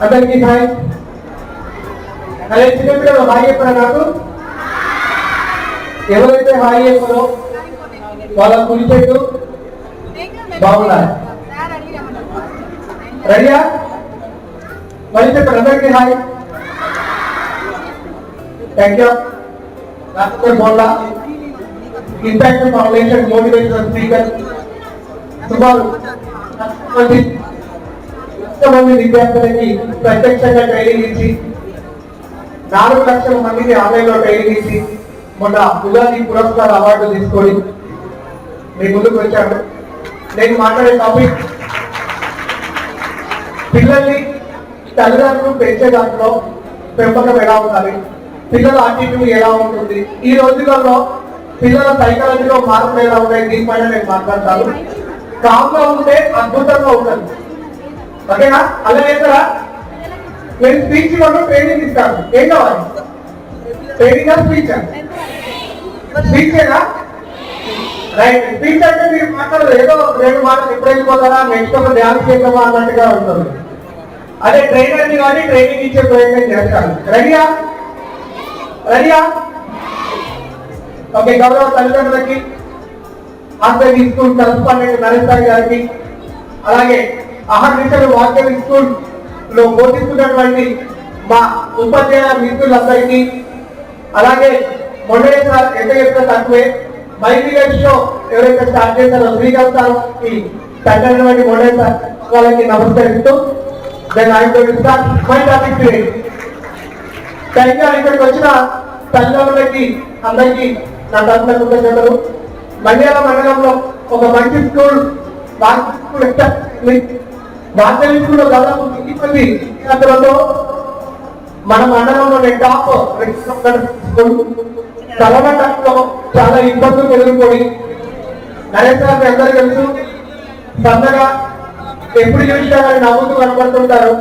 అందరికీ హాయ్. అదే చిన్నపిల్లలు హాయ్ చెప్పారా నాకు? ఎవరైతే హాయ్ చెప్పారో వాళ్ళ కుడి చేతులు బాగున్నారు. రెడీయా? మళ్ళీ చెప్పండి అందరికీ hi. Thank you. Doctor Bolla impact foundation motivational speaker సుమారు మంది విద్యార్థులకి ప్రత్యక్షంగా ట్రైనింగ్ ఇచ్చి 4 లక్షల మందికి ఆన్లైన్లో ట్రైనింగ్ ఇచ్చి మొన్న ఉగాది పురస్కార అవార్డు తీసుకొని మీ ముందుకు వచ్చాను. నేను మాట్లాడే టాపిక్ పిల్లల్ని తల్లిదండ్రులు పెంచే దాంట్లో పెంపకం ఎలా ఉండాలి, పిల్లల యాటిట్యూడ్ ఎలా ఉంటుంది, ఈ రోజులలో పిల్లల సైకాలజీలో మార్పులు ఎలా ఉన్నాయి, దీనిపైన నేను మాట్లాడతాను. కామ్గా ఉంటే అద్భుతంగా ఉంటుంది. ఓకేనా? అలాగే నేను స్పీచ్ ఇవ్వను, ట్రైనింగ్ ఇస్తాను. ఏం కావాలి? ట్రైనింగ్ స్పీచ్ స్పీచేనా? రైట్. స్పీచ్ అంటే మీరు మాట్లాడదు ఏదో 2 మాటలు ఎప్పుడు వెళ్ళిపోతారా, నెక్స్ట్ ఒక ధ్యానం చేద్దామా అన్నట్టుగా ఉంటుంది. అదే ట్రైనర్ని కానీ ట్రైనింగ్ ఇచ్చే ప్రయత్నం చేస్తాను. రెడీయా? రెడీయా? ఓకే. గౌరవ తల్లిదండ్రులకి, ఆంధ్రప్రదేశ్ స్కూల్ కరస్పాండెంట్ నరేష్ గారికి, అలాగే అహర్నిశలు వాక్యం స్కూల్ లో బోధిస్తున్నటువంటి మా ఉపాధ్యాయ మిత్రులందరికీ, అలాగే మొండయ్య సార్ ఎంత చెప్తే తక్కువే, మైత్రి షో ఎవరైతే స్టార్ట్ చేశారో శ్రీకాంత్ సార్ కి తగ్గటువంటి మొండయ్య సార్ వాళ్ళకి నమస్కరిస్తూ then I going to start my topic today. Thank you. ఇక్కడికి వచ్చిన తల్లిదండ్రులకి అందరికీ నా తరఫున కృతజ్ఞతలు. మండ్యాల మండలంలో ఒక మంచి స్కూల్ వార్తల స్కూల్లో దాదాపు 10 మంది విద్యార్థులతో మన మండలంలోనే టాప్ చదవడంలో చాలా ఇబ్బందులు ఎదుర్కొని నరేష్ గారిని అందరూ తెలుసు, సన్నగా ఎప్పుడు చూసినా కానీ నవ్వుతూ కనపడుతుంటారు.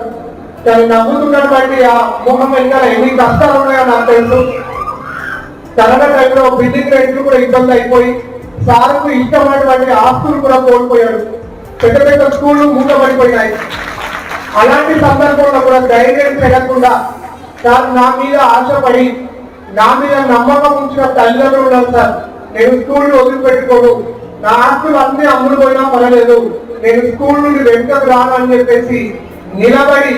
కానీ నవ్వుతున్నటువంటి ఆ ముఖం వెనకాల ఎన్ని కష్టాలు ఉన్నాయో నాకు తెలుసు. కరోనా టైంలో బిల్డింగ్ రేట్లు కూడా ఇబ్బంది అయిపోయి సార్కు ఇష్టమైనటువంటి ఆస్తులు కూడా కోల్పోయాడు. పెద్ద పెద్ద స్కూళ్ళు మూతపడిపోయినాయి. అలాంటి సందర్భంలో కూడా ధైర్యం పెరగకుండా సార్ నా మీద ఆశపడి నా మీద నమ్మకం ఉంచిన తల్లిదండ్రులు ఉన్నారు సార్. నేను స్కూల్ వదిలిపెట్టుకోను, నా ఆస్తులు అన్ని అమ్ముడు పోయినా పర్వాలేదు, నేను స్కూల్ నుండి వెంటకు రాను అని చెప్పేసి నిలబడి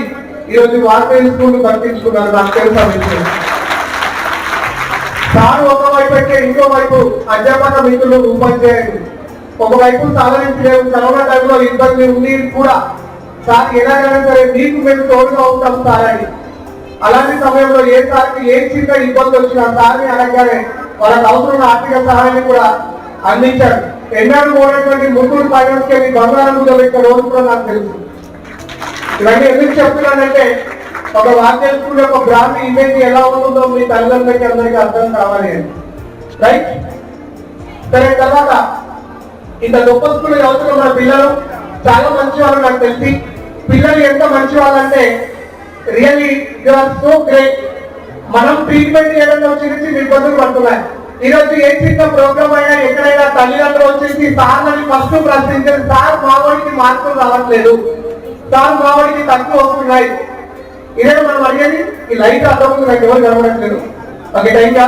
ఈరోజు వార్తల స్కూల్ కల్పించుకున్నారు. నాకు తెలుసా విషయం. సార్ ఒకవైపు అయితే ఇంకో వైపు అధ్యాపక మిత్రులు ఉపాధ్యాయులు ఒకవైపు సాధనించలేవు. కరోనా టైంలో ఇబ్బంది ఉంది కూడా సార్ ఎలాగైనా సరే మీకు మేము తోడుగా ఉంటాం సార్ అని. అలాంటి సమయంలో ఏ సార్కి ఏ చిన్న ఇబ్బంది వచ్చినా సార్ని అనగానే వాళ్ళకి అవసరమైన ఆర్థిక సహాయాన్ని కూడా అందించారు. ఎన్నడూ పోయినటువంటి ముగ్గురు ఫైనాన్స్కి బంగారం పెట్టిన రోజు కూడా నాకు తెలుసు. ఇవన్నీ ఎందుకు చెప్తున్నానంటే ఒక వార్తల స్కూల్ యొక్క బ్రాండ్ ఇమేజ్ ఎలా ఉంటుందో మీ తల్లిదండ్రులకి అందరికీ అర్థం కావాలి అని. రైట్. సరే, తర్వాత ఇంత గొప్ప స్కూల్ చదువుతున్న మన పిల్లలు చాలా మంచి వాళ్ళు. నాకు తెలిసి పిల్లలు ఎంత మంచి వాళ్ళంటే really you are so great. మనం ట్రీట్మెంట్ చేయడంలో చిన్న చిన్న ఇబ్బందులు పడుతున్నాయి. ఈరోజు ఏ చిన్న ప్రోగ్రామ్ అయినా ఎక్కడైనా తల్లిదండ్రులు వచ్చేసి సార్లని ఫస్ట్ ప్రశ్నించారు, సార్ మావాడికి మార్కులు రావట్లేదు, సార్ మావాడికి తక్కువ వస్తున్నాయి. ఇదే మనం అడిగేది. ఈ లైట్ అర్థమవుతుంది, నాకు ఎవరు కనబడట్లేదు. Okay, thank.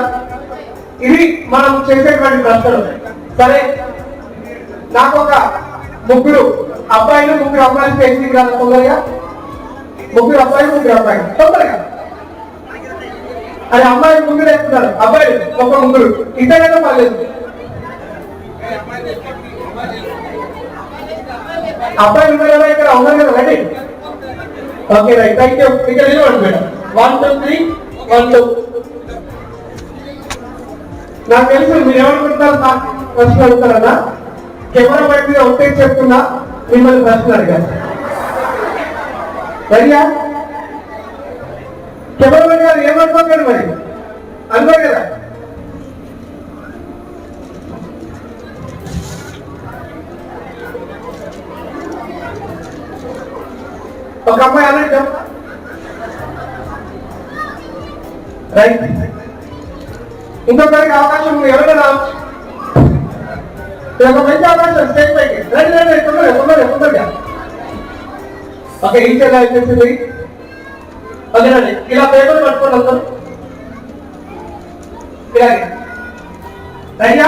ఇది మనం చేసేటువంటి ప్రశ్నలు. సరే, నాకు ఒక 3 అబ్బాయిలు 3 అమ్మాయిలు చేసి తొందరగా 3 అబ్బాయిలు 3 అబ్బాయిలు తొందరగా. అది అమ్మాయిలు 3 వేస్తున్నారు, అబ్బాయిలు ఒక 3. ఇంతకన్నా పర్లేదు. అబ్బాయిలు ఉన్నారా ఇక్కడ? ఉన్నారు కదా, ready? Okay, right. Thank you. ఇక్కడ నిలవండి మేడం. 1 2 3 1 2. నాకు తెలుసు మీరు ఏమనుకుంటున్నారు. నాకు ప్రశ్న అడుగుతారన్నా, కెమెరా బయట మీద ఒకటే చెప్తున్నా, మిమ్మల్ని ప్రశ్న అడిగారు. సరియా? కెమెరా బయట గారు ఏమనుకోకండి మరి, అనుకో కదా. ఒక అమ్మాయి అన్నట్టు రైట్. ఇంకొకరికి అవకాశం ఉంది, ఎవరైనా ఒక మంచి అవకాశం స్టేజ్ పైకి రండి రండి తొందరగా తొందరగా తొందరగా. ఓకే, ఈ చేయాలి వచ్చేసింది. ఓకేనండి. ఇలా పేపర్ పట్టుకోండి అందరూ. ఇలాగే ధైర్య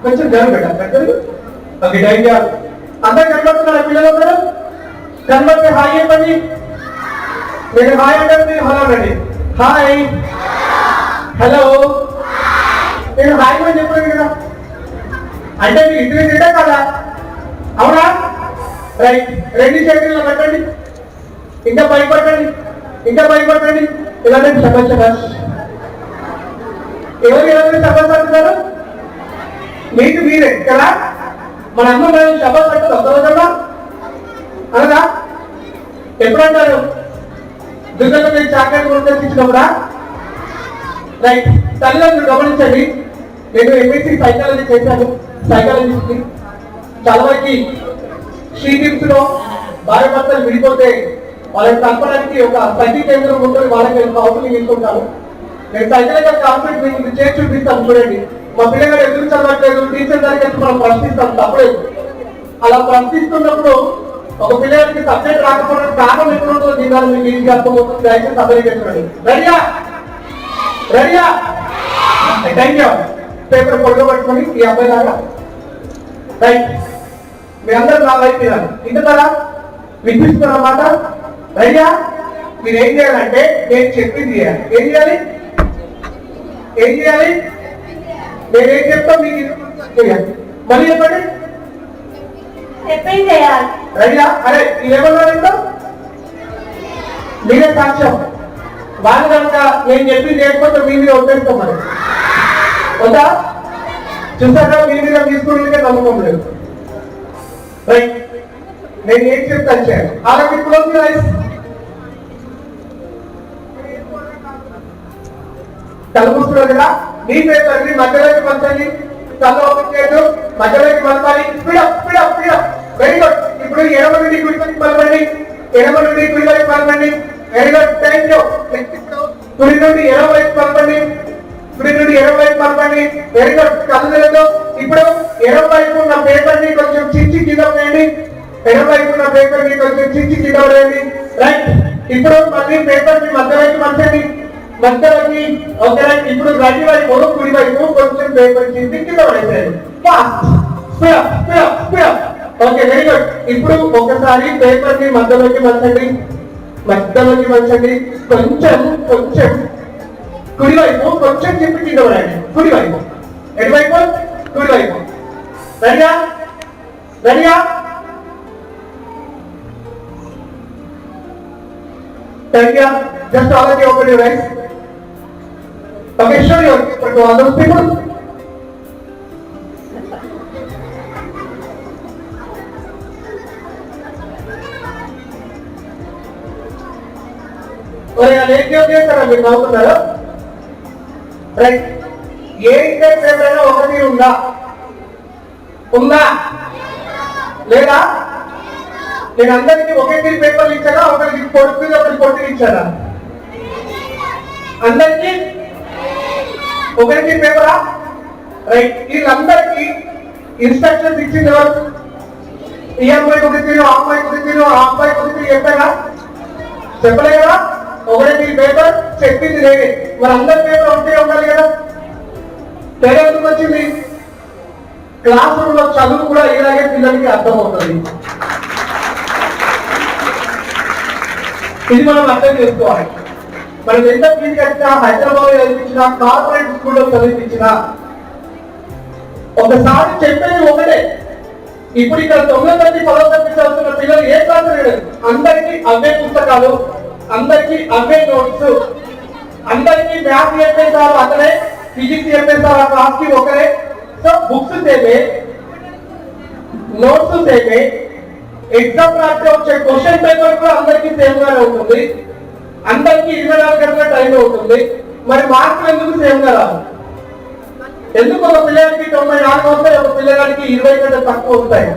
కొంచెం జరుగు పెట్టారు. ఓకే ధైర్య అందరు కనబడుతున్నారా పిల్లలు? అందరూ కనబడితే హాయ్ చెప్పండి. నేను హాయ్ అంటే మీరు హలో అనండి. Hi hello. నేను హాయ్ అని చెప్పాను కదా, అంటే మీరు ఇంటి తింటే కదా, అవునా? రైట్. రెండు చేతుల్లో పెట్టండి, ఇంకా పైకి పట్టండి, ఇంకా పైకి పట్టండి. ఇలాంటి శబాష్ శబాష్. ఎవరు ఎవరు శబాష్ పడుతున్నారు? మీకు మీరే కదా. మన అమ్మ మనం శబాష్ పట్టదు ఒక్కరోజమ్మా అనగా ఎప్పుడంటారు? దుర్గమ్మ మీరు చాక్లెట్ కొనుక్కొని ఇచ్చినప్పుడా? రైట్. తల్లిదండ్రులు గమనించండి, నేను ఎంఎస్సీ సైకాలజీ చేశాను. సైకాలజీ చాలా వరకు శ్రీటిప్స్ లో భార్య భర్తలు విడిపోతే వాళ్ళని కలపడానికి ఒక సఖీ కేంద్రం ఉంటుంది, వాళ్ళకి కౌన్సిలింగ్ తీసుకుంటాను. నేను సైకాలజికల్ కాన్ఫరెన్స్ మీకు చేసి చూపిస్తాను. చూడండి, మా పిల్లగారు ఎదురు చదవట్లేదు, టీచర్ దగ్గరికి మనం ప్రశ్నిస్తాం, తప్పలేదు. అలా ప్రశ్నిస్తున్నప్పుడు ఒక పిల్లగారికి సబ్జెక్ట్ రాకపోవడం కారణం ఎక్కడ ఉంటుందో దీనివల్ల మీకు ఈజీగా అర్థమవుతుంది. దయచేసి అర్థం. రెడీయా? రెడీయా? Thank you. పేపర్ పొడుగు పట్టుకొని ఈ అబ్బాయి లాగా రైట్. మీ అందరూ నా వైపు వినాలి, ఇంటున్నారా? వినిపిస్తున్నారన్నమాట. రెడీయా? మీరు ఏం చేయాలంటే నేను చెప్పింది చేయాలి. ఏం చేయాలి? ఏం చేయాలి? నేను ఏం చెప్తా మీకు చేయాలి. మళ్ళీ చెప్పండి. రెడీయా? అరే ఇదేమన్నారు ఇప్పుడు? మీరే సాక్ష్యం. వాళ్ళు కనుక నేను చెప్పింది చేయకపోతే మీ మీద వచ్చేస్తాం. మరి వద్దా? చూసారా, మీ మీద తీసుకునే నమ్మకం లేదు. రైట్. నేను ఏం చెప్తాను చేయాలి. అలాగే క్లోజ్ యువర్ ఐస్. కలుపుస్తున్నారు కదా, నీ పేపర్ ని మధ్యలోకి పంచండి. కళ్ళు ఓపెన్ చేయదు, మధ్యలోకి పంపాలి. Speed up speed up speed up. Very good. ఇప్పుడు ఎడమ నుండి కుడికి పలకండి, ఎడమ నుండి కుడివైపు పలకండి. Very good. Thank you. కుడి నుండి ఎడమ వైపు పలకండి, కుడి నుండి ఎడమ వైపు పలకండి. Very good. కళ్ళు లేదు. ఇప్పుడు ఎడమ వైపు ఉన్న పేపర్ ని కొంచెం చించి కింద వేయండి. ఎడమ వైపు ఉన్న పేపర్ ని కొంచెం చించి కింద వేయండి. రైట్. ఇప్పుడు మళ్ళీ పేపర్ ని మధ్యలోకి పంచండి, మధ్యలోకి. Okay right. ఇప్పుడు రైట్ వైపు కుడి వైపు కొంచెం పేపర్ చించి కింద పడేసేయండి. Fast. Speed up speed up speed up. Okay very good. ఇప్పుడు ఒకసారి పేపర్ ని మధ్యలోకి పంచండి, మధ్యలోకి పంచండి. కొంచెం కొంచెం కుడివైపు కొంచెం చింపి కింద పడండి. కుడివైపు. ఎటువైపు? కుడివైపు. రెడీయా? రెడీయా? Thank you. Just already open your eyes. Okay, show your paper to all those people. ఏం చేస్తారా మీరు నవ్వుతున్నారు? రైట్. ఏ ఇద్దరు పేపర్ ఒకటి ఉందా? ఉందా లేదా? నేను అందరికి ఒకే పేపర్లు ఇచ్చానా? ఒకరికి పొడుపు ఒకరికి పొట్టి ఇచ్చానా? అందరికి ఒకరికి పేపరా? రైట్. వీళ్ళందరికీ ఇన్స్ట్రక్షన్స్ ఇచ్చింది ఎవరు? ఈ అమ్మాయికి ఒక తీరు, ఆ అమ్మాయికి ఒక తీరు, ఆ అబ్బాయికి ఒక తీరు చెప్పారా? చెప్పలే కదా. ఒకటి పేపర్ చెప్పింది నేనే. మరి అందరి పేపర్ ఒకటే ఉండాలి కదా. తేడా ఎందుకు వచ్చింది? క్లాస్ రూమ్ లో చదువు కూడా ఇలాగే పిల్లలకి అర్థమవుతుంది. ఇది మనం అర్థం చేసుకోవాలి. మనం ఎంత ఫీజు కట్టినా, హైదరాబాద్ లో చదివించినా, కార్పొరేట్ స్కూల్లో చదివించినా ఒకసారి చెప్పేది ఒకటే. ఇప్పుడు ఇక్కడ 9వ తరగతి 10వ తరగతి చదువుతున్న పిల్లలు ఏ క్లాస్ లేదు, అందరికీ అవే పుస్తకాలు, అందరికీ అవే నోట్స్, అందరికీ మ్యాథ్స్ చెప్పేసారు అతనే, ఫిజిక్స్ చెప్పేసారు ఆ క్లాస్ కి ఒకరే. సో బుక్స్ సేమే, నోట్స్ సేమే, ఎగ్జామ్ రాస్తే వచ్చే క్వశ్చన్ పేపర్ కూడా అందరికీ సేమ్ గానే ఉంటుంది. అందరికీ 24 గంటల టైం ఉంటుంది. మరి మార్కులు ఎందుకు సేమ్ గా రాదు? ఎందుకు ఒక పిల్లగాడికి 94 వస్తాయి, ఒక పిల్లగాడికి 20 కంటే తక్కువ వస్తాయి?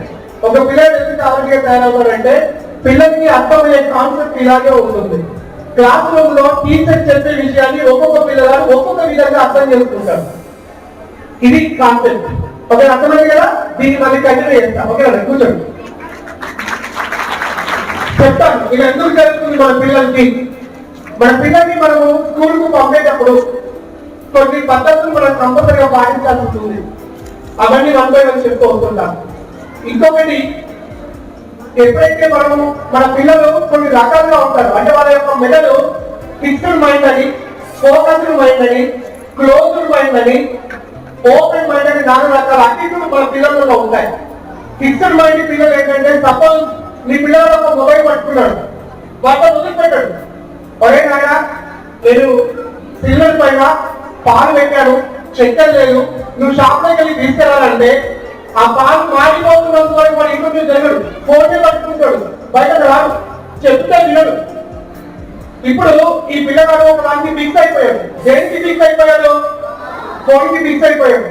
ఒక పిల్లడు ఎందుకు ఆరోగ్యంగా తయారవుతాడంటే పిల్లలకి అర్థమయ్యే కాన్సెప్ట్ ఇలాగే ఉంటుంది. క్లాస్ రూమ్ లో టీచర్ చెప్పే విషయాన్ని ఒక్కొక్క పిల్లగాడు ఒక్కొక్క విధంగా అర్థం చేసుకుంటాడు. ఇది కాన్సెప్ట్. ఓకే, అర్థమైంది కదా. దీన్ని మళ్ళీ కంటిన్యూ చేస్తాం. ఓకే, కూర్చోండి. చెప్తాను ఇది ఎందుకు జరుగుతుంది మన పిల్లలకి. మన పిల్లల్ని మనము స్కూల్ కు పంపేటప్పుడు కొన్ని పద్ధతులు మనం కంపల్సరీగా పాటించాల్సి ఉంటుంది. అవన్నీ వన్ బై వన్ చెప్తూ వస్తుంటాం. ఇంకొకటి, ఎప్పుడైతే మనము మన పిల్లలు కొన్ని రకాలుగా ఉంటారు, అంటే వాళ్ళ యొక్క మెదడు ఫిక్స్డ్ మైండ్ అని, ఫోకస్డ్ మైండ్ అని, క్లోజ్డ్ మైండ్ అని, ఓపెన్ మైండ్ అని 4 రకాల అటిట్యూడ్ మన పిల్లల్లో ఉంటాయి. ఫిక్స్డ్ మైండ్ పిల్లలు ఏంటంటే, సపోజ్ మీ పిల్లలు ఒక మొబైల్ పట్టుకున్నాడు, వాటితో వదిలిపెట్టాడు. ఒరే నాయన, నేను సిల్వర్ పైన పాలు పెట్టాను, చక్కెర లేదు, నువ్వు షాప్ లోకి వెళ్ళి తీసుకెళ్ళాలంటే ఆ పాలు మారిపోతున్నంత వరకు వాడు ఇంట్లో మీద జరగడు, ఫోనే పట్టుకుంటాడు, బయటకు రాడు, చెప్తే వినడు. ఇప్పుడు ఈ పిల్లగాడు ఒక దానికి ఫిక్స్ అయిపోయాడు. దేనికి ఫిక్స్ అయిపోయాడు? ఫోన్ కి ఫిక్స్ అయిపోయాడు.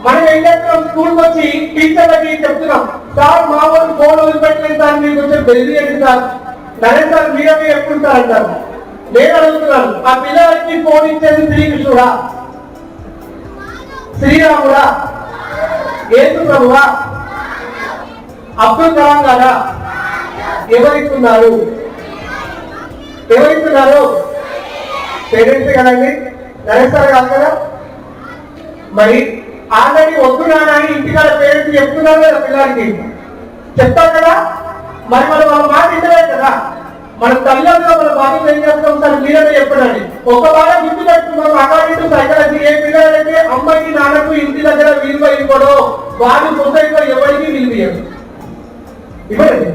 మనం ఏం చేస్తున్నాం, స్కూల్కి వచ్చి టీచర్లకి చెప్తున్నాం, సార్ మా వాళ్ళు ఫోన్ వదిలిపెట్టలేదు సార్, మీకు కొంచెం బెదిరి ఏంటి సార్, నరేష్ సార్ మీరే ఎప్పుడు సార్ అంటారు. నేను అడుగుతున్నాను, ఆ పిల్లలకి ఫోన్ ఇచ్చేది శ్రీకృష్ణుడా, శ్రీరాముడా, యేసు ప్రభువా, అబ్దుల్ కలాం గారా? ఎవరిస్తున్నారు? పేరెంట్స్ కదండి, నరేష్ సార్ కాదు కదా. మరి ఆల్రెడీ వద్దున్నానా అని ఇంటికాడ పేరెంట్స్ చెప్తున్నారు కదా, పిల్లలకి చెప్తారు కదా. మరి మనం వాళ్ళ మాట ఇంటలేదు కదా. మన తల్లిదండ్రులు మన బాధ్యత ఏం చేస్తాం సార్, మీరే చెప్పండి. ఒక బాగా గుర్తు పెట్టుకున్నాం, అకార్డింగ్ టు సైకాలజీ, ఏ పిల్లలైతే అమ్మకి నాన్నకు ఇంటి దగ్గర విలువ ఇవ్వడో వాడు సొసైటీలో ఎవరికి విలువ ఇవ్వండి.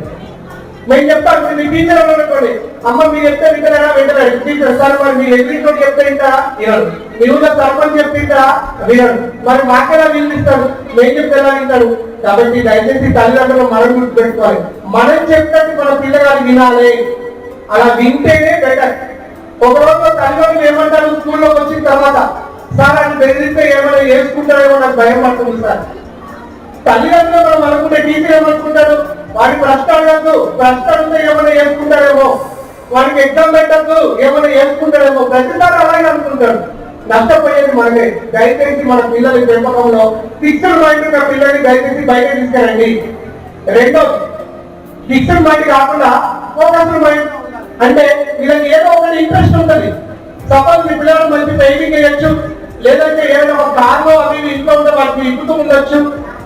మేము చెప్తాను, మీ టీచర్ అనుకోండి, అమ్మ మీరు చెప్తే వింటారా? వెంటనే టీచర్ సార్ మరి మీరు ఎగ్రీతో చెప్తే వింటారా? వినడు. మీ ఊళ్ళో సర్పంచ్ చెప్పింటారా? వినడు. మరి మాకెలా వినిపిస్తాడు? మేము చెప్తే ఎలా వింటాడు? కాబట్టి దయచేసి తల్లిదండ్రులు మనం గుర్తు పెట్టుకోవాలి, మనం చెప్పినట్టు మన పిల్లగాడు వినాలి. అలా వింటేనే బెటర్. ఒకరోజు తల్లిదండ్రులు ఏమంటారు, స్కూల్లోకి వచ్చిన తర్వాత, సార్ అని బెదిరిస్తే ఏమైనా వేసుకుంటారేమో నాకు భయం పడుతుంది సార్. తల్లిదండ్రులు మనం అనుకుంటే టీచర్ ఏమనుకుంటారు, వాడికి ప్రశ్న అడగద్దు, ప్రశ్న అడిగితే ఏమైనా వేసుకుంటారేమో, వాడికి ఎగ్జామ్ పెట్టద్దు, ఏమైనా వేసుకుంటారేమో, ప్రతిసారి అలాగే అనుకుంటాడు. నష్టపోయేది మనమే. దయచేసి మన పిల్లల పెంపకంలో ఫిక్స్డ్ మైండ్ ఉన్న పిల్లల్ని దయచేసి బయట తీసుకురండి. రెండోది, ఫిక్స్డ్ మైండ్ కాకుండా ఫోకస్డ్ మైండ్, అంటే వీళ్ళకి ఏదో ఒకటి ఇంట్రెస్ట్ ఉంటుంది. సపోజ్ మీ పిల్లలు మంచి పెయింటింగ్ వేయచ్చు, లేదంటే ఏదైనా ఒక కార్లో అవి ఇంట్లో ఉంటే వాటికి ఇప్పుతూ ఉండొచ్చు,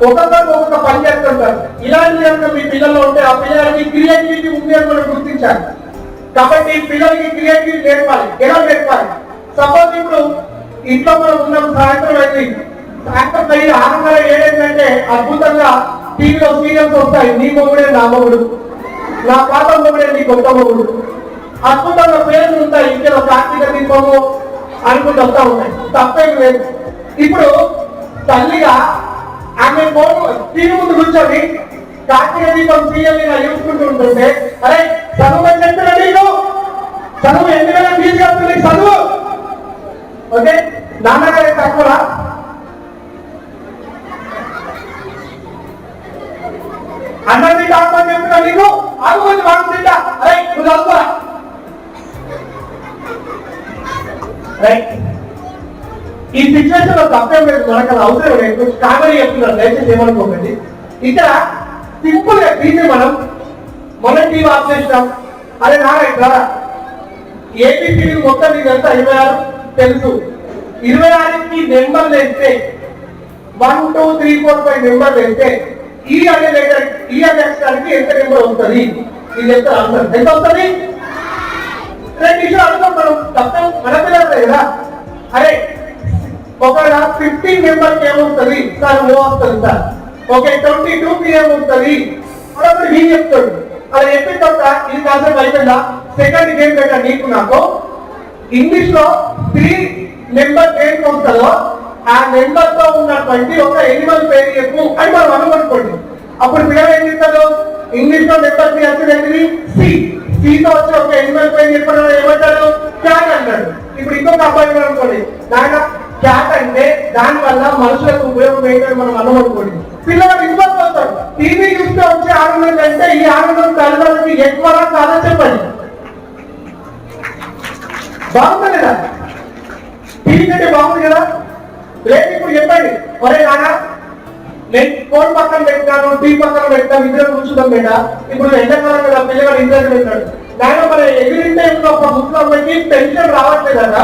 ఒక్కొక్కరికి ఒక్కొక్క పని చేస్తుంటారు. ఇలాంటి కనుక మీ పిల్లల్లో ఉంటే ఆ పిల్లలకి క్రియేటివిటీ ఉంది అని మనం గుర్తించాలి. కాబట్టి పిల్లలకి క్రియేటివిటీ నేర్పాలి. ఎలా నేర్పాలి? సపోజ్ ఇప్పుడు ఇంట్లో మనం ఉన్నాం, సాయంత్రం అయింది, సాయంత్రం 6:30-7 అద్భుతంగా టీవీలో సీరియల్స్ వస్తాయి. నీ మొగుడే నా మొగుడు, నా పాత మొగుడే నీ కొత్త మొగుడు, అద్భుతంగా పేర్లు ఉంటాయి. ఇంకేదో కార్తీక దీపము అనుకుంటూ వస్తా ఉంటాయి, తప్పేం లేదు. ఇప్పుడు తల్లిగా ఆమె టీవీ ముందు కూర్చొని కార్తీక దీపం సీరియల్ చూసుకుంటూ ఉంటుంటే, అరే చదువు అని చెప్పిన నీకు చదువు 8,000 ఫీజు కడుతుంది, చదువు. ఓకే, నాన్నగారే తక్కువ. అన్నది డాక్టర్ చెప్పిన నీకు అడుగుంది వాడు తింటా, అరే నువ్వు చదువురా. రైట్, ఈ సిచ్యువేషన్ లో తప్పేం లేదు, మనకు అది అవసరం లేదు. కామెడీ చెప్తున్నారు, దయచేసి ఏమనుకోకండి. ఇక్కడ సింపుల్ గా దీన్ని మనం టీవీ ఆఫ్ చేసినాం, అదే నాన్న ఇట్లా ఏబిసిడి మొత్తం నీకు ఎంత 26 తెలుసు. 26కి నెంబర్లు వేస్తే 1 2 3 4 5 నెంబర్లు వేస్తే ఈ అనే అక్షరానికి ఎంత నెంబర్ వస్తుంది? ఇది ఎంత ఆన్సర్ ఎంత వస్తుంది? 2 నిమిషాలు అనుకోం మనం, తప్ప మన పిల్లలే కదా. అరే ఒకవేళ 15 నెంబర్కి ఏమొస్తుంది సార్? ఓ వస్తుంది సార్. ఓకే, 22కి ఏమొస్తుంది? అప్పుడు ఈ చెప్తాడు. అలా చెప్పిన తర్వాత ఇది కాన్సెప్ట్ అయిపోయిందా? సెకండ్ గేమ్ పెట్టా నీకు నాకు. ఇంగ్లీష్ లో 3 నెంబర్ దేనికి వస్తుందో ఆ నెంబర్ తో ఉన్నటువంటి ఒక ఎనిమల్ పేరు చెప్పు అని మనం అనుకోండి. అప్పుడు పిల్లలు ఏం చేస్తారు? ఇంగ్లీష్ లో నెంబర్ 3 వచ్చేది సితో వచ్చి ఒక ఎనిమల్ పేరు చెప్పడం ఏమంటారు? క్యాట్ అంటాడు. ఇప్పుడు ఇంకొక అబ్బాయి అనుకోండి, నాయన క్యాట్ అంటే దాని వల్ల మనుషులకు ఉపయోగం ఏంటని మనం అనుకోండి. పిల్లలు ఇబ్బంది అవుతారు. టీవీ చూస్తే వచ్చే ఆనందం కంటే ఈ ఆనందం తల్లిదండ్రులకి ఎక్కువగా కాదని చెప్పండి. బాగుంది కదా, టీవీ కంటే బాగుంది కదా. లేదు ఇప్పుడు చెప్పండి, ఒరే నాన్న నేను ఫోన్ పక్కన పెట్టాను, టీవీ పక్కన పెట్టాను, ఇద్దరు కూర్చుందాం బేట. ఇప్పుడు ఎండాకాలం కదా, పిల్లగాడు ఇంటర్ పెట్టాడు, దాని మన ఎగిరింటే ఒక ముస్లింకి పెన్షన్ రావట్లేదట.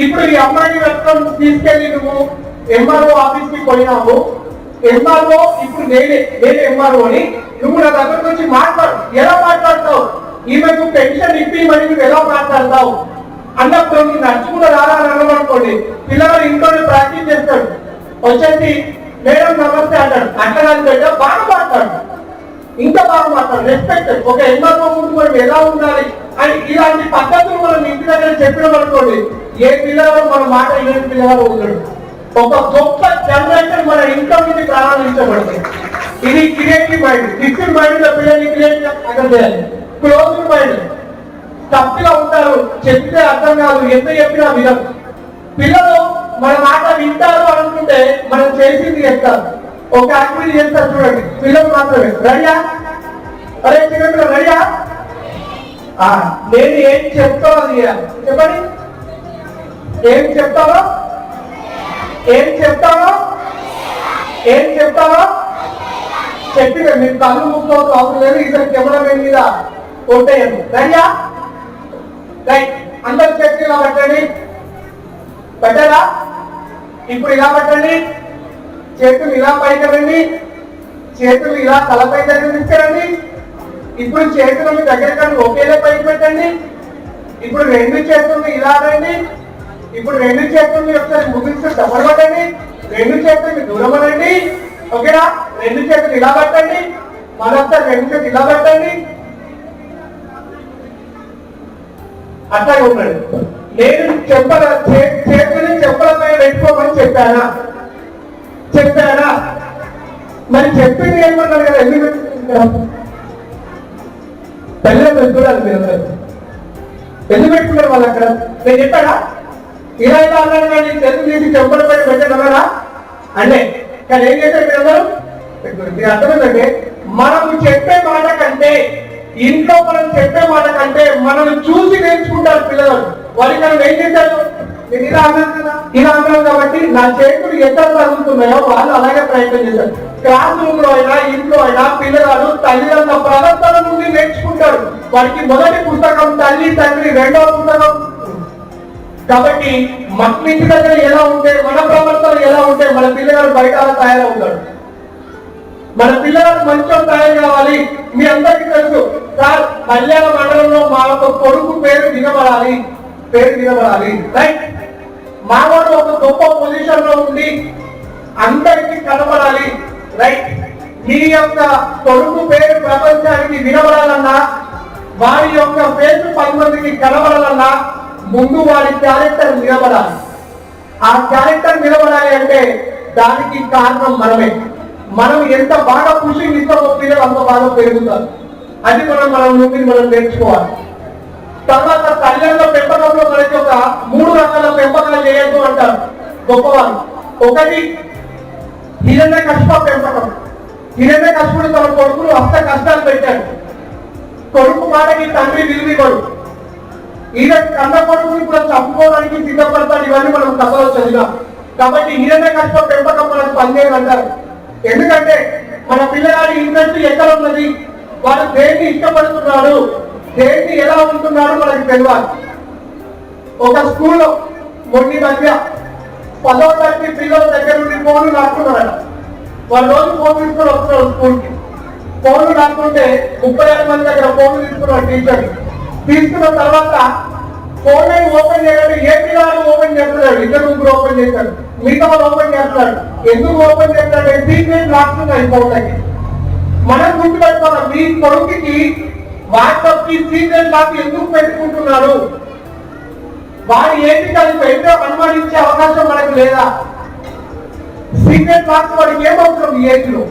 ఇప్పుడు ఈ అమ్మాయిని వెళ్తాం తీసుకెళ్లి నువ్వు ఎంఆర్ఓ ఆఫీస్ కి పోయినావు. ఎంఆర్ఓ ఇప్పుడు నేనే ఎంఆర్ఓ అని నువ్వు నా దగ్గర నుంచి మాట్లాడు. ఎలా మాట్లాడతావు? ఈమెకు పెన్షన్ ఇప్పి మరి నువ్వు ఎలా మాట్లాడతావు అన్నప్పుడు నువ్వు నడుచుకుంటూ రావాలనుకోండి, పిల్లలు ఇంట్లోనే ప్రాక్టీస్ చేస్తాడు. వచ్చేసి మేడం నమస్తే అంటాడు. అట్లా పెట్టా బాగా మాట్లాడు, ఇంకా బాగా మాట్లాడు, రెస్పెక్ట్. ఒక ఎంఆర్ఓ ముందు మనం ఎలా ఉండాలి అని ఇలాంటి పద్ధతులు మనం ఇంటి దగ్గర చెప్పినాం అనుకోండి, ఏ పిల్లలు మన మాట ఏ పిల్లలు ఉండడు. ఒక గొప్ప జనరేషన్ మన ఇంట్లో నుంచి ప్రారంభించబడుతుంది. ఇది క్రియేటివ్ మైండ్. ఫిక్స్డ్ మైండ్ లో పిల్లల్ని క్రియేట్ అక్కడ చేయాలి. క్లోజ్డ్ మైండ్ తప్పుగా ఉంటారు, చెప్తే అర్థం కాదు, ఎంత చెప్పినా విధం. పిల్లలు మన మాట వింటారు అనుకుంటే మనం చేసింది చేస్తారు. ఒక యాక్టివిటీ చేస్తారు చూడండి, పిల్లలు మాత్రమే. రెడీయా? అరే చిన్న రెడీయా? నేను ఏం చెప్తానో అది చెప్పండి. ఏం చెప్తానో చెప్పి మీరు కళ్ళు మూసుకోవాల్సిన అవసరం లేదు. ఇతర కెమెరామెన్ మీద కొట్టేయండి. రెడీయా? రైట్. అందరు చేతులు ఇలా పెట్టండి. పెట్టారా? ఇప్పుడు ఇలా పెట్టండి. చేతులు ఇలా పైకి, చేతులు ఇలా తలపై దగ్గర తీసుకెళ్ళండి. ఇప్పుడు చేతులను దగ్గర ఒకేలా పైకి పెట్టండి. ఇప్పుడు రెండు చేతులను ఇలా రండి. ఇప్పుడు రెండు చేతుల్ని ఒకసారి ముగించి డబ్బలు పట్టండి. రెండు చేతుల్ని దూరం అనండి. ఓకేనా? రెండు చేతులు ఇలా పట్టండి. మరొకసారి రెండు చేతులు ఇలా పట్టండి. అట్లాగే ఉండండి. నేను చేతుల్ని చెప్పులపై పెట్టుకోమని చెప్పానా? మరి చెప్పింది ఏమన్నారు కదా, ఎందుకు పెట్టుకుంటారు? పిల్లలు చూడాలి మీరు ఎందుకు పెట్టుకున్నారు వాళ్ళు అక్కడ? నేను చెప్పాడా ఇలా ఇలా అన్నాడు కానీ చేతులు తీసి చెప్పులపై పెట్టగలరా అంటే? కానీ ఏం చేశారు మీరందరూ? మీరు అర్థమైందంటే మనము చెప్పే మాట కంటే, ఇంట్లో మనం చెప్పే మాట కంటే మనం చూసి నేర్చుకుంటారు పిల్లలు. వారికి మనం ఏం చేశారు? నేను ఇలా అన్నాను కాబట్టి నా చేతులు ఎంత తగ్గుతున్నాయో వాళ్ళు అలాగే ప్రయత్నం చేశారు. క్లాస్ రూమ్ లో అయినా ఇంట్లో అయినా పిల్లలు తల్లిదండ్రుల ప్రవర్తన నుండి నేర్చుకుంటారు. వారికి మొదటి పుస్తకం తల్లి తండ్రి, రెండవ పుస్తకం. కాబట్టి మన ఇంటి దగ్గర ఎలా ఉంటే, మన ప్రవర్తన ఎలా ఉంటే మన పిల్లగాడు బయట తయారవుతాడు. మన పిల్లలకు మంచిగా తయారు కావాలి. మీ అందరికీ తెలుసు సార్, కళ్యాణ మండలంలో మా యొక్క కొడుకు పేరు వినబడాలి. రైట్. మావాడు ఒక గొప్ప పొజిషన్ లో ఉండి అందరికీ కనబడాలి. రైట్. మీ యొక్క కొడుకు పేరు ప్రపంచానికి వినబడాలన్నా, వారి యొక్క పేరు 10 మందికి కనబడాలన్నా ముందు వారి క్యారెక్టర్ నిలబడాలి. ఆ క్యారెక్టర్ నిలబడాలి అంటే దానికి కారణం మనమే. మనం ఎంత బాగా పుషింగ్ ఇస్తామో పిల్లలు అంత బాగా పెరుగుతారు. అది మనం నేర్చుకోవాలి. తర్వాత కళ్యాణ పెంపకంలో మనకి ఒక 3 రకాల పెంపకాలు చేయొద్దు అంటారు గొప్పవారు. ఒకటి హిరణ్యకశిప పెంపకం. హిరణ్యకశిపుడు తన కొడుకులు అష్ట కష్టాలు పెట్టాడు. కొడుకు మాటకి తండ్రి విలువివ్వడు. ఈయన కన్న కొడుకుని కూడా చంపుకోవడానికి సిద్ధపడతాడు. ఇవన్నీ మనం కథలో చదివాం. కాబట్టి హిరణ్యకశిప పెంపకం మనకు పనిచేయదు అంటారు. ఎందుకంటే మన పిల్లగాడి ఇంట్రెస్ట్ ఎక్కడ ఉన్నది, వాడు దేన్ని ఇష్టపడుతున్నాడు, దేన్ని ఎలా ఉంటున్నాడు మనకి తెలియాలి. ఒక స్కూల్లో మొన్న మధ్య 10వ తరగతి పిల్లల దగ్గర నుండి ఫోన్లు లాక్కున్నాడు. వాళ్ళు రోజు ఫోన్ తీసుకొని వస్తున్నారు స్కూల్కి. ఫోన్లు లాక్కుంటే 36 మంది దగ్గర ఫోన్లు తీసుకున్నారు టీచర్. తీసుకున్న తర్వాత ఫోన్ ఓపెన్ చేయాలంటే ఏ పిల్లలు ఓపెన్ చేస్తున్నాడు? 2-3 ఓపెన్ చేశాడు. మిగతా వాళ్ళు ఓపెన్ చేస్తున్నాడు. ఎందుకు ఓపెన్ చేస్తాడంటే సీక్రెట్ లాక్కున్నాయి ఫోన్లకి. మనం గుర్తుపెట్టుకోవాలి, మీ కొడుకుకి వాట్సాప్ కి సీక్రెట్ లాక్ ఎందుకు పెట్టుకుంటున్నారు? వాడు ఏంటి కలిపి ఎంతో అనుమానించే అవకాశం మనకు లేదా? సీక్రెట్ లాక్ వాడికి ఏమవుతుంది ఈ ఏజ్ లో?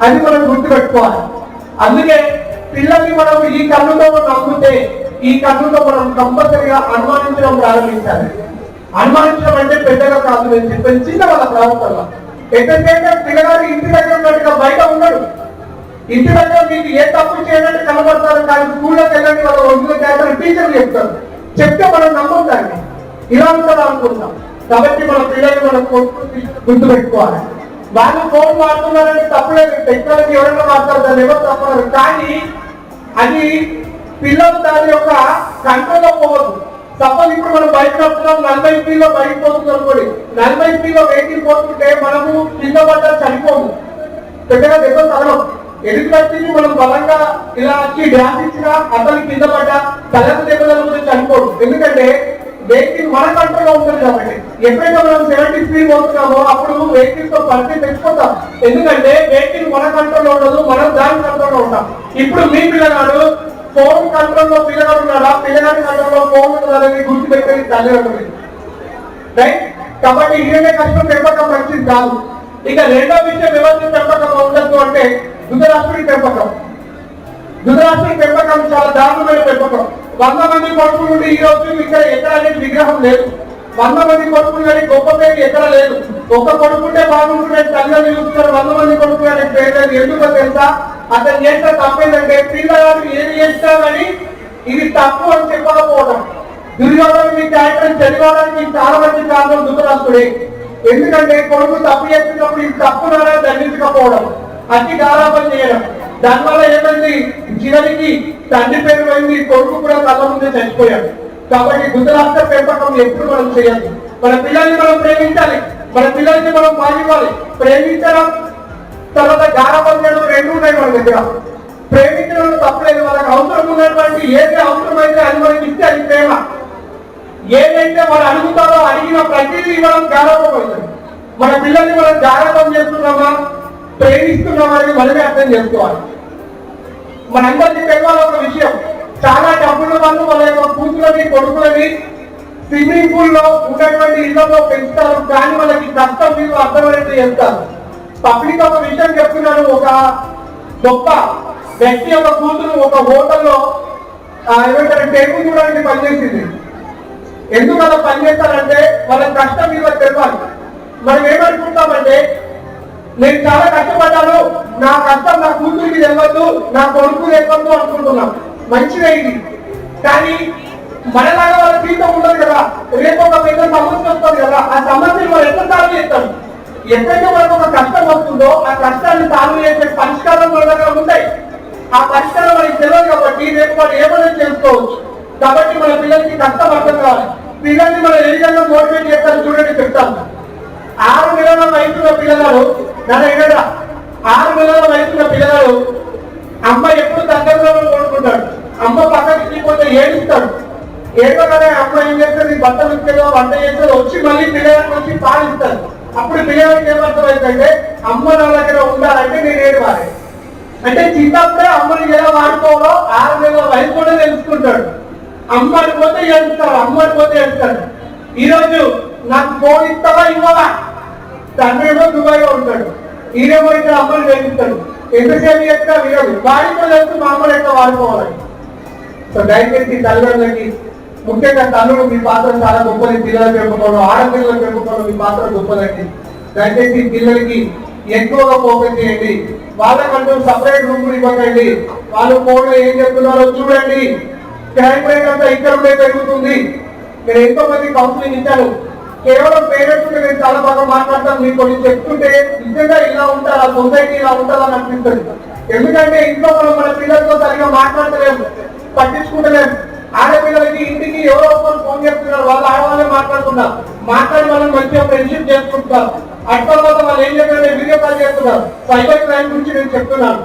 అది మనం గుర్తుపెట్టుకోవాలి. అందుకే పిల్లల్ని మనం ఈ కన్నుతో నమ్మితే, ఈ కన్నుతో మనం కంపల్సరిగా అనుమానించడం ప్రారంభించాలి. అనుమానించడం అంటే పెద్దగా కాదు, నేను చెప్పాను చిన్న వాళ్ళ ప్రవర్తన. ఎంతసేపు పిల్లగాడు ఇంటి దగ్గర ఉన్నట్టుగా బయట ఉన్నాడు. ఇంటి దగ్గర మీకు ఏ తప్పు చేయడానికి కనబడతారు, కానీ స్కూల్లోకి వెళ్ళండి వాళ్ళ ఒంట్లో చేస్తారు, టీచర్లు చెప్తారు. చెప్తే మనం నమ్మం దాన్ని, ఇలా ఉంటారు అనుకుంటాం. కాబట్టి మన పిల్లలు మనం గుర్తుపెట్టుకోవాలి. వాళ్ళు ఫోన్ వాడుతున్నారని తప్పలేదు. టెక్నాలజీ ఎవరైనా వాడతారు, దాన్ని ఎవరు తప్పలేదు. కానీ అది పిల్లలు దాని యొక్క కంట్రోల్లో పోవద్దు. సపోజ్ ఇప్పుడు మనం బైక్ నడుపుతున్నాం, 40 స్పీడ్లో బైక్ పోతుంది అనుకోండి, 40 స్పీడ్లో వెహికల్ పోతుంటే మనము కింద పడ్డా చనిపోము, పెద్దగా దెబ్బ తగలం. ఎదుటి వ్యక్తిని మనం బలంగా ఇలా వచ్చి డ్యాన్స్ ఇచ్చినా అతనికి కింద పడ్డా తలకు దెబ్బ తగ్గుతుంది, చనిపోదు. ఎందుకంటే వెహికల్ మన కంట్రోల్లో ఉంటుంది కాబట్టి. ఎప్పుడైతే మనం 70 స్పీడ్ పోతున్నామో అప్పుడు వెహికల్ తో పరిస్థితి తెచ్చిపోతాం. ఎందుకంటే వెహికల్ మన కంట్రోల్లో ఉండదు, మనం దాని కంట్రోల్లో ఉంటాం. ఇప్పుడు మీ పిల్లగాడు ఫోన్ కంట్రోల్లో పిల్లగాడు ఉన్నాడా, పిల్లగాడి కంట్రోల్లో ఫోన్ ఉన్నదని గుర్తుపెట్టేది తల్లిదండ్రులు, రైట్? కాబట్టి ఇదే కష్టం పెంపకం మంచిది కాదు. ఇక రెండో విషయం ఎవరి పెంపకం ఉండదు అంటే ధృతరాష్ట్రుడి పెంపకం. ధృతరాష్ట్రుడి పెంపకం చాలా దారుణమైన పెంపకం. 100 మంది కొడుకులు నుండి ఈ రోజు ఇక్కడ ఎక్కడ అనేది విగ్రహం లేదు. 100 మంది కొడుకులు కానీ గొప్ప పేరు ఎక్కడ లేదు. ఒక కొడుకుంటే బాగుంటుండే తల్లిదండ్రులు చూస్తారు, 100 మంది కొడుకులు అనే పేరు లేదు. ఎందుకో తెలుసా? అతను చేసిన తప్పేంటంటే పిల్లగాడు ఏది చేస్తామని ఇది తప్పు అని చెప్పకపోవడం. దుర్యోధను క్యారెక్టర్ చదివడానికి చాలా మంది కారణం ధృతరాష్ట్రుడే. ఎందుకంటే కొడుకు తప్పు చేస్తున్నప్పుడు ఇది తప్పు నారా దండించకపోవడం, అతి గారాబం చేయడం. దానివల్ల ఏమైంది? చివరికి తండ్రి పేరు పోయింది, కొడుకు కూడా కళ్ళ ముందే చనిపోయాడు. కాబట్టి ధృతరాష్ట్ర పెంపకం ఎప్పుడు మనం చేయాలి. మన పిల్లల్ని మనం ప్రేమించాలి, మన పిల్లల్ని మనం పాలివ్వాలి. ప్రేమించడం తర్వాత గారాబం చేయడం రెండు ఉన్నాయి మన దగ్గర. ప్రేమించడం తప్పలేదు, వాళ్ళకి అవసరం ఉన్నటువంటి ఏది అవసరమైతే అది మనకి ఇస్తే అది ప్రేమ. ఏదైతే వాళ్ళు అడుగుతారో అడిగిన ప్రతిదీ ఇవ్వడం గారాబం అవుతుంది. మన పిల్లల్ని మనం గారాబం చేస్తున్నామా, ప్రేమిస్తున్నామా అనేది మనమే అర్థం చేసుకోవాలి. మనందరికీ తెలియాలి ఒక విషయం, చాలా డబ్బుల వాళ్ళు వాళ్ళ యొక్క కూతులని కొడుకులని స్విమ్మింగ్ పూల్ లో ఉన్నటువంటి ఇళ్లలో పెంచుతారు, కానీ వాళ్ళకి కష్టం మీరు అర్థమైనట్టు చేస్తారు. పబ్లిక్ ఒక విషయం చెప్తున్నాను, ఒక గొప్ప వ్యక్తి యొక్క కూతురు ఒక హోటల్లో ఏమంటారు టేబుల్ చూడడానికి పనిచేసింది. ఎందుకు అలా పనిచేస్తారంటే వాళ్ళ కష్టం మీద తెలియాలి. మనం ఏమనుకుంటామంటే నేను చాలా కష్టపడ్డాను, నా కష్టం నా కూతురికి తెలియదు, నా కొడుకు తెలియదు అనుకుంటున్నాం. మంచిదే ఇది, కానీ మనలాగా వాళ్ళ జీవితం ఉండదు కదా. రేపు ఒక పెద్ద సమస్య వస్తుంది కదా, ఆ సమస్యను మనం ఎట్లా సాల్వ్ చేస్తాం? ఎప్పుడైతే మనకు ఒక కష్టం వస్తుందో ఆ కష్టాన్ని సాల్వ్ చేసే పరిష్కారం మన దగ్గర ఉంటాయి. ఆ పరిష్కారం మనకి తెలియదు కాబట్టి రేపు వాళ్ళు ఏమైనా చేసుకోవచ్చు. కాబట్టి మన పిల్లలకి కష్టం అర్థం కావాలి. పిల్లల్ని మనం ఏ విధంగా మోటివేట్ చేస్తారో చూడండి, చెప్తాను. 6 నెలల వయసున్న పిల్లగాడు, నన్ను ఏడా 6 నెలల వయసున్న పిల్లగాడు అమ్మ ఎప్పుడు దగ్గరలో కొనుక్కుంటాడు. అమ్మ పక్కకి పోతే ఏడుస్తాడు. ఏడవగానే అమ్మ ఏం చేస్తుంది? బట్టలు ఇస్తుందో వంట చేస్తుందో వచ్చి మళ్ళీ పిల్లగాడికి వచ్చి పాలిస్తాడు. అప్పుడు పిల్లగాడికి ఏమర్థమైందంటే అమ్మ నా దగ్గర ఉండాలంటే నేను ఏడవాలి. అంటే చిన్నప్పుడే అమ్మని ఎలా వాడుకోవాలో 6 నెలల వయసు కూడా తెలుసుకుంటాడు. అమ్మ అడిపోతే ఏడుస్తాడు, అమ్మ అడిపోతే ఏడుస్తాడు. ఈరోజు నాకు ఫోన్ ఇస్తావా ఇవ్వవా? తండ్రి ఏమో దుబాయ్ లో ఉంటాడు, ఈయనేమో ఇక్కడ అమ్మని వేధిస్తాడు. ఎంతసేపు ఎక్కడ వినదు, వాడితో తెలుసు మా అమ్మని ఎట్లా వాడుకోవాలని. సో దయచేసి తల్లిదండ్రులకి, ముఖ్యంగా తల్లులు మీ పాత్ర చాలా గొప్పది. పిల్లల పెంపకంలో, ఆడపిల్లల పెంపకంలో మీ పాత్ర గొప్పదండి. దయచేసి పిల్లలకి ఎక్కువగా ఫోకస్ చేయండి. వాళ్ళకంటూ సపరేట్ రూమ్ ఇవ్వకండి. వాళ్ళు ఫోన్లో ఏం చెప్తున్నారో చూడండి. క్రైమ్ రేట్ అంతా ఇక్కడ పెరుగుతుంది. నేను ఎంతో మంది కౌన్సిలింగ్ ఇచ్చాను. కేవలం పేరెంట్స్ నేను చాలా బాగా మాట్లాడతాను, మీకు కొన్ని చెప్తుంటే నిజంగా ఇలా ఉంటారా, సొసైటీ ఇలా ఉంటుందా అని అనిపిస్తుంది. ఎందుకంటే ఇంట్లో మనం మన పిల్లలతో సరిగా మాట్లాడలేము, పట్టించుకుంటలేము. ఆడపిల్లలకి ఇంటికి ఎవరో ఒకరు ఫోన్ చేస్తున్నారు, వాళ్ళు ఆడవాళ్ళే మాట్లాడుతున్నారు. మాట్లాడి మనం మంచిగా ఫ్రెండ్షిప్ చేసుకుంటున్నారు. అటు తర్వాత వాళ్ళు ఏం చేస్తారంటే వీడియో కాల్ చేస్తున్నారు. సైబర్ క్రైమ్ గురించి నేను చెప్తున్నాను.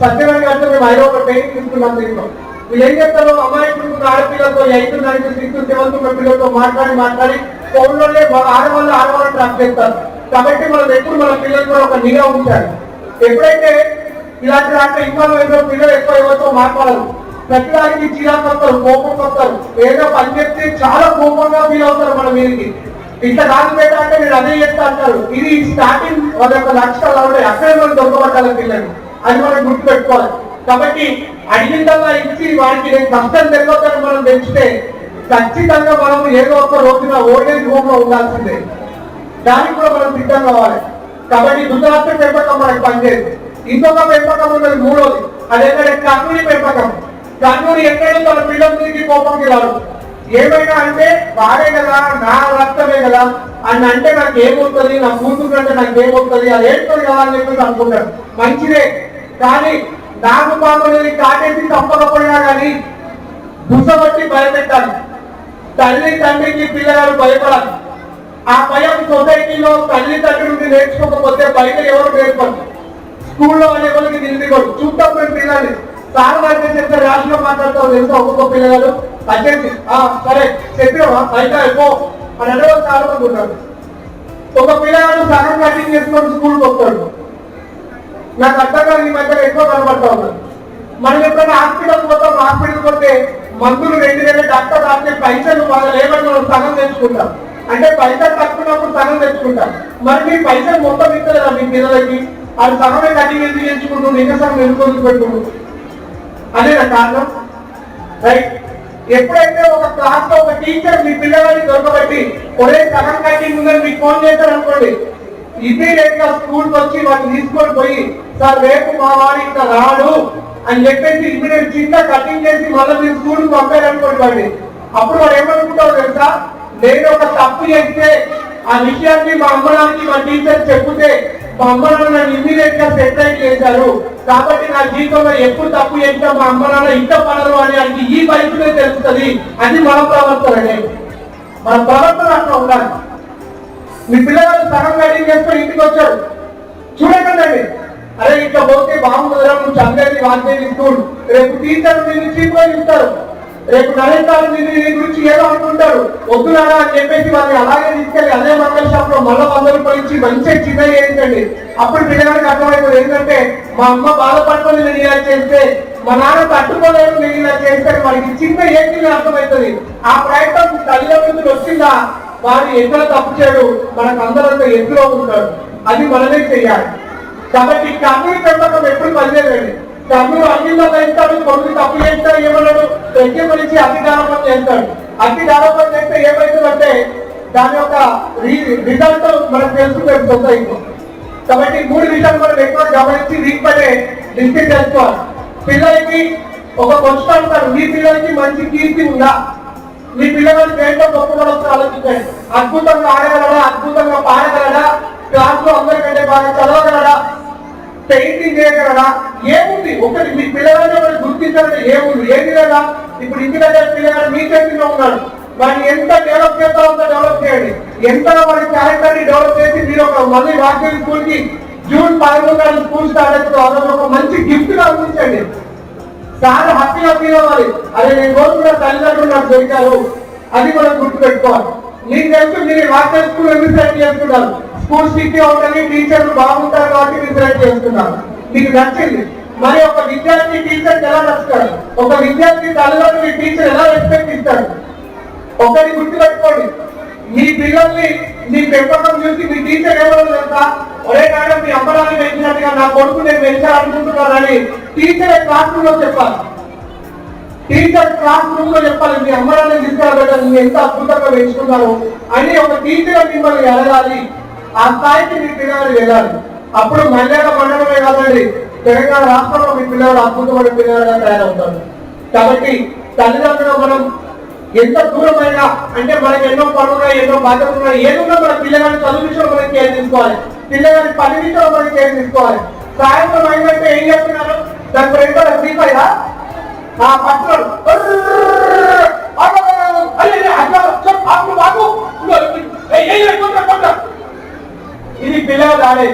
సత్యనారాయణ గారితో మేము 5 ట్రైనింగ్ తీసుకున్నాం. దీంట్లో వీళ్ళు ఏం చెప్తారు? అమ్మాయికున్న ఆడపిల్లలతో 8, 9, 6, 7 పిల్లలతో మాట్లాడి ఫోన్లోనే ఆడవాళ్ళు ట్రాప్ చేస్తారు. కాబట్టి మనం ఎప్పుడు మన పిల్లలు కూడా ఒక నిఘా ఉంచాలి. ఎప్పుడైతే ఇలాంటి దాంట్లో ఇన్వాల్వ్ అయిన పిల్లలు ఎక్కువ ఎవరితో మాట్లాడరు. ప్రతిదానికి చిరాకు వస్తారు, కోపం వస్తారు. ఏదో పని చెప్తే చాలా కోపంగా ఫీల్ అవుతారు మన మీదకి. ఇట్లా కాదు పెట్టా అంటే నేను అదే చెప్తా అంటారు. ఇది స్టార్టింగ్ వాళ్ళ యొక్క లక్ష్యాలు ఉంటాయి. అక్కడే మనం దొరకబట్టాలి పిల్లలు, అది మనం గుర్తుపెట్టుకోవాలి. కాబట్టి అడిగిందల్లా ఇచ్చి వాడికి నేను కష్టం తెలియదని మనం పెంచితే ఖచ్చితంగా మనం ఏదో ఒక రోజున ఓల్డేజ్ హోమ్ లో ఉండాల్సిందే. దానికి కూడా మనం సిద్ధం కావాలి. కాబట్టి ధృతరాష్ట్ర పెంపకం మనకి పనిచేయదు. ఇంకొక పెంపకం ఉన్నది మూడోది, అదేంటంటే కర్ణుని పెంపకం. కర్ణుని ఎక్కడో తన పిల్లల నుంచి కోపంకి రాడు. ఏమైనా అంటే వాడే కదా, నా రక్తమే కదా అని అంటే నాకు ఏమవుతుంది, నా కూతురు అంటే నాకు ఏమవుతుంది, అది ఏడుతుంది కదా అని చెప్పేసి అనుకుంటాడు. మంచిదే, కానీ నాకు పాప కాటేసి తప్పకపోయినా కానీ బుసబట్టి భయపెట్టాలి. తల్లి తండ్రికి పిల్లగాడు భయపడాలి. ఆ భయం సొసైటీలో తల్లి తండ్రి నుండి నేర్చుకోకపోతే బయట ఎవరు నేర్పరు. స్కూల్లో ఎవరికి నిలిపికోరు. చూద్దాం మేము పిల్లల్ని సార్ అయితే చెప్తే రాష్ట్రంలో మాట్లాడతావు తెలుసా ఒక్కొక్క పిల్లగాడు వచ్చేసి సరే చెప్పినావా బయట అయిపో అని అంటే చాలా మంది ఉంటారు. ఒక పిల్లగాడు సగం కటింగ్ చేసుకొని స్కూల్కి వస్తాడు. నాకు అర్థంగా ఈ మధ్య ఎక్కువ కనబడతా ఉన్నాను. మనం ఎప్పుడైనా హాస్పిటల్ పోతాం, హాస్పిటల్ పోతే మందులు 2000 డాక్టర్ రాసే పైసలు వాళ్ళ లేబర్ మనం సగం తెచ్చుకుంటాం. అంటే పైసలు తక్కున్నప్పుడు సగం తెచ్చుకుంటాం. మరి మీ పైసలు మొత్తం ఇస్తలేదా మీ పిల్లలకి? అది సగమే కటింగ్ ఎందుకు తెచ్చుకుంటూ ఇంకా సగం ఎందుకు పెట్టుకుంటూ? అదే నా కారణం. రైట్. ఎప్పుడైతే ఒక క్లాస్ లో ఒక టీచర్ మీ పిల్లలని దొరకబట్టి ఒరే సగం కటింగ్ ఉందని మీకు ఫోన్ చేశారు అనుకోండి, ఇమీడియట్ గా స్కూల్కి వచ్చి వాటిని తీసుకొని పోయి సార్ రేపు మా వాడు ఇంకా రాడు అని చెప్పేసి ఇమీడియట్ చిన్న కటింగ్ చేసి మళ్ళీ మీరు స్కూల్కి పంపారనుకోండి వాడిని. అప్పుడు వాడు ఏమనుకుంటావు తెలుసా, నేను ఒక తప్పు చేస్తే ఆ విషయాన్ని మా అమ్మడానికి మా టీచర్ చెప్తే మా అమ్మ నాన్న నన్ను ఇమీడియట్ గా సెటిల్ చేశారు కాబట్టి నా జీవితంలో ఎప్పుడు తప్పు చేసినా మా అమ్మ నాన్న ఇష్టపడరు అని ఆయనకి ఈ వయసులో తెలుస్తుంది. అది మన ప్రవర్తన అనేది. మన ప్రవర్తన అట్లా ఉండాలి. మీ పిల్లలు సగం కటింగ్ చేసుకొని ఇంటికి వచ్చాడు చూడకండి, అరే ఇట్లా పోతే బాగుంటుందా, నువ్వు చదివేది వాద్యేది స్కూల్, రేపు టీచర్ నిన్ను చీప్గా ఇస్తారు, రేపు నరేంద్రాలు నీ గురించి ఏదో అనుకుంటారు, వద్దులాగా అని చెప్పేసి వాళ్ళని అలాగే తీసుకెళ్ళి అదే మంగళ షాప్ లో మళ్ళీ 100 రూపాయలు ఇచ్చి మంచిగా చిన్న చేయించండి. అప్పుడు పిల్లగాడికి అర్థమవుతుంది ఏంటంటే మా అమ్మ బాధపడుకొని నేను ఇలా చేస్తే, మా నాన్న తట్టుకోలేదు నేను ఇలా చేస్తే వాడికి చిన్న ఏంటి అర్థమవుతుంది. ఆ ప్రయత్నం తల్లిదండ్రులకు వచ్చిందా వాడు ఎక్కడ తప్పు చేయడు, మనకు అందరంతా ఎదులో ఉంటాడు. అది మనమే చెయ్యాలి. కాబట్టి కర్నూలు పెంపకం ఎప్పుడు పనిచేయండి. కర్నూలు అన్నిలో పెంచుతాడు, కొన్ని తప్పు చేస్తాడు, ఏమన్నాడు ప్రత్యేకించి అధికారం చేస్తాడు. అధికారం చేస్తే ఏమవుతుందంటే దాని యొక్క రిజల్ట్ మనకు తెలుసుకుంటాం సొసైటీలో. కాబట్టి 3 విషయాలు మనం ఎక్కువ గమనించి వీటిపైనే డిస్కస్ చేసుకోవాలి. పిల్లలకి ఒక క్వశ్చన్ అడుగుతారు, మీ పిల్లలకి మంచి కీర్తి ఉందా? మీ పిల్లలకి దేంట్లో గొప్పపడొచ్చు ఆలోచించండి. అద్భుతంగా ఆడగలడా, అద్భుతంగా పాడగలడా, క్లాస్ లో అందరికంటే బాగా చదవగలడా, పెయింటింగ్ చేయగలడా, ఏముంది? ఒకటి మీ పిల్లలని మనం గుర్తించాలంటే ఏముంది, ఏది లేదా? ఇప్పుడు ఇంటి దగ్గర పిల్లగాడు మీ చేతిలో ఉన్నాడు, వాడిని ఎంత డెవలప్ చేస్తారో అంత డెవలప్ చేయండి. ఎంతగా వాడి క్యారెక్టర్ ని డెవలప్ చేసి మీరు ఒక మళ్ళీ వాక్యం స్కూల్ కి జూన్ 11 స్కూల్ స్టార్ట్ అవుతుంది, అదొక ఒక మంచి గిఫ్ట్ గా అందించండి. చాలా హ్యాపీగా ఫీల్ అవ్వాలి, అదే నేను కోరుకున్న తల్లిదండ్రులు నాకు దొరికారు, అది మనం గుర్తు పెట్టుకోవాలి. మీకు తెలుసు మీరు వాక్యం స్కూల్ ఎందుకు సెలెక్ట్ చేసుకున్నారు, స్కూల్ స్ట్రిక్ట్ గా ఉంటుంది, టీచర్లు బాగుంటారు కాబట్టి మీరు సెలెక్ట్ చేసుకున్నారు, మీకు నచ్చింది. మరి ఒక విద్యార్థి టీచర్ ఎలా నచ్చుతాడు, ఒక విద్యార్థి తల్లిదండ్రులు టీచర్ ఎలా రెస్పెక్ట్ ఇస్తాడు? ఒకటి గుర్తు పెట్టుకోండి, మీ పిల్లల్ని మీ పెంపకం చూసి మీ టీచర్ ఎవరో తెలుసా, ఒరే మేడం మీ అమ్మరాన్ని పెంచినట్టుగా నా కొడుకు నేను పెంచాలనుకుంటున్నానని టీచర్ క్లాస్ రూమ్ లో చెప్పాలి. టీచర్ క్లాస్ రూమ్ లో చెప్పాలి, మీ అమ్మరాన్ని తీసుకురాబెట్టాలి, మీరు ఎంత అద్భుతంగా పెంచుకున్నారు అని ఒక టీచర్ మిమ్మల్ని అడగాలి. ఆ స్థాయికి మీ పిల్లలు వెళ్ళాలి. అప్పుడు మల్యాల మండలమే కాదండి, తెలంగాణ రాష్ట్రంలో మీ పిల్లలు అద్భుతమైన పిల్లలుగా తయారవుతారు. కాబట్టి తల్లిదండ్రులు మనం ఎంత దూరమైనా, అంటే మనకి ఎన్నో పనులున్నాయి, ఎన్నో బాధ్యతలు ఉన్నాయి, ఏదున్నా మన పిల్లగాని చదువు విషయంలో మనం కేర్ తీసుకోవాలి, పిల్లగాని పని విషయంలో మనం కేర్ తీసుకోవాలి. సాయంత్రం అయిందంటే ఏం చెప్తున్నారు, దానికి రెండో ఫ్రీఫైరా ఆ పట్టుడు ఇది పిల్లలు ఆడే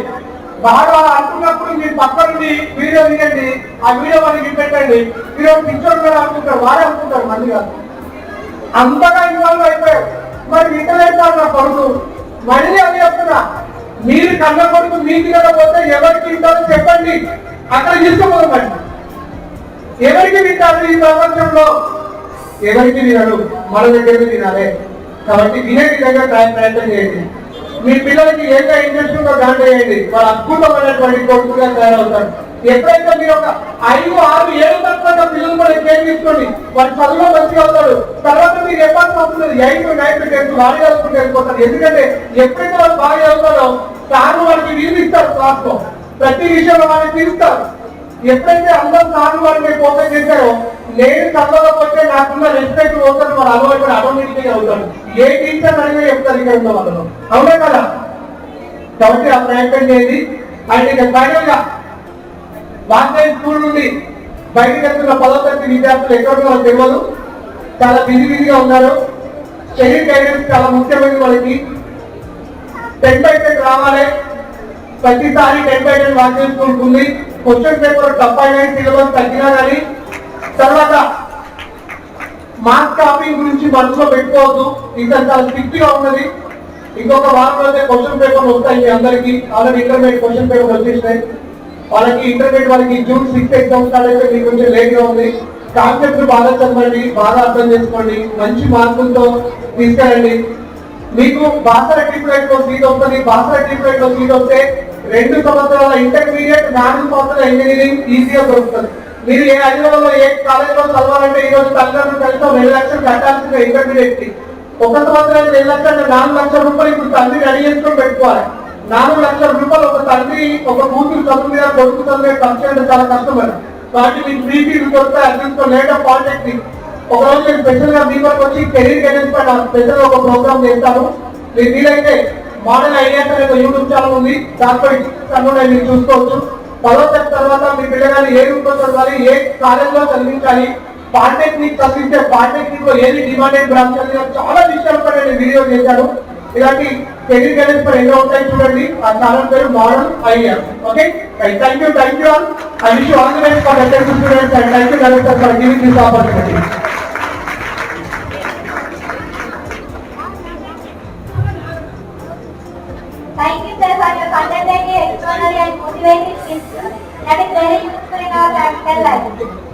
బాగా అనుకున్నప్పుడు మీరు పక్క నుండి వీడియో తీయండి, ఆ వీడియో మనకి పెట్టండి. మీరు పిక్చర్ కూడా అనుకుంటారు, వాడే అనుకుంటారు, మళ్ళీ కాదు. అంతగా ఇన్వాల్వ్ అయిపోయారు. మరి ఇంటర్నెట్ నా కొడుకు మళ్ళీ అది చెప్తున్నా, మీరు కన్న కొడుకు మీకు తినకపోతే ఎవరికి వింటారో చెప్పండి, అక్కడ తీసుకోపోదండి. ఎవరికి వింటారు ఈ ప్రపంచంలో? ఎవరికి వినరు, మన దగ్గర తినాలి. కాబట్టి వినే విధంగా ప్రయత్నం చేయండి. మీ పిల్లలకి ఏదైనా ఇంట్రెస్ట్ ఉందో దాంట్లో చేయండి, వాళ్ళు అద్భుతమైనటువంటి కొడుకుగా తయారవుతారు. ఎప్పుడైతే మీరు ఒక 5, 6, 7 తక్కువ పిల్లలు కూడా కేర్ తీసుకోండి, వాడు చదువులో మంచిగా అవుతాడు. తర్వాత మీరు చెప్పాల్సి వస్తుంది 8, 9, 10 వాడి చదువుకుంటూ వెళ్ళిపోతారు. ఎందుకంటే ఎప్పుడైతే వాళ్ళు బాగా చదువుతారో సార్లు వాడికి వినిపిస్తారు, క్లాస్ లో ప్రతి విషయంలో వాళ్ళని తీరుస్తారు. ఎప్పుడైతే అందరూ సార్లు వాడిని ఫోకస్ చేశారో, నేను చదవకపోతే నాకున్న రెస్పెక్ట్ పోతాను, వాళ్ళు అలవాటు ఆటోమేటిక్ గా అవుతాడు. ఏ టీచర్ అడిగినా చెప్తారు ఇక్కడ ఉన్న వాళ్ళలో, అవునా కదా? కాబట్టి ఆ ప్రయత్నం చేయండి. అండ్ ఇక ఫైనల్ గా వాంటెడ్ స్కూల్ నుండి బయటకు వెళ్తున్న 10వ తరగతి విద్యార్థులు ఎక్కడ ఉన్నారో తెలియదు. చాలా బిజీగా ఉన్నారు. కెరీర్ గైడెన్స్ చాలా ముఖ్యమైనది. వాళ్ళకి 10/10 రావాలి. ప్రతిసారి 10/10 వాచ్ చేసుకుంటుంది. క్వశ్చన్ పేపర్ తప్పైన సిలబస్ తగ్గినా కానీ తర్వాత మార్క్స్ కాపింగ్ గురించి మనసులో పెట్టుకోవద్దు. ఇంకా చాలా స్ట్రిక్ట్ గా ఉన్నది. ఇంకొక వారం అయితే క్వశ్చన్ పేపర్ వస్తాయి మీ అందరికి. ఆల్రెడీ ఇంటర్మీడియట్ క్వశ్చన్ పేపర్ వచ్చేసినాయి. వాళ్ళకి ఇంటర్మీడియట్ వాళ్ళకి June 6 ఎగ్జామ్ స్టార్ట్ అయితే మీకు కొంచెం లేట్ గా ఉంది. కాన్సెప్ట్ బాగా చదవండి, బాగా అర్థం చేసుకోండి, మంచి మార్కులతో తీసుకెళ్ళండి. మీకు బాసర ట్రిపులెట్ లో సీట్ వస్తుంది. బాసర ట్రిపులెట్ లో సీట్ వస్తే 2 సంవత్సరాల ఇంటర్మీడియట్, 4 సంవత్సరాల ఇంజనీరింగ్ ఈజీగా దొరుకుతుంది. మీరు ఏ హైదరాబాద్ లో ఏ కాలేజ్ లో చదవాలంటే ఈ రోజు తల్లిదండ్రులు కలిసి 2 లక్షలు కట్టాల్సిన ఇంటర్మీడియట్ కి 1 సంవత్సరానికి 2 లక్షలు, 4 లక్షల రూపాయలు ఇప్పుడు తండ్రి రెడీ చేసుకొని పెట్టుకోవాలి. 4 లక్షల రూపాయలు ఒక తండ్రి ఒక కూతురు చదువు మీద కొడుకు చదువు మీద ఖర్చు చేయడం చాలా కష్టమని. కాబట్టి మీకు ఫ్రీ ఫీజు దొరుకుతాయి. Admission late of polytechnic. ఒక రోజు నేను స్పెషల్ గా మీ వరకు వచ్చి కెరీర్ గైడెన్స్ పైన స్పెషల్ గా ఒక ప్రోగ్రామ్ చేస్తాను. మీరు వీలైతే మోడల్ ఐడియాస్ అనే ఒక యూట్యూబ్ ఛానల్ ఉంది. దాంట్లో మీరు చూసుకోవచ్చు. 10వ తరగతి తర్వాత మీ పిల్లగాని ఏ రూపంలో చదవాలి, ఏ కాలేజీలో చదివించాలి, పాలిటెక్నిక్ చదివించే పాలిటెక్నిక్ లో ఏది డిమాండెడ్ బ్రాంచ్ అని చాలా విషయాలపై నేను వీడియో చేశాను. ఇలాంటి కెరీర్ గైడెన్స్ పై ఎన్నో ఉంటాయి చూడండి. ఆ ఛానల్ పేరు model idea. Okay, thank you all. I wish you all the best for attendance students and thank you director for giving this opportunity. Thank you, sir, for your contemplative, extraordinary and motivating speech. That is very useful in our practical life.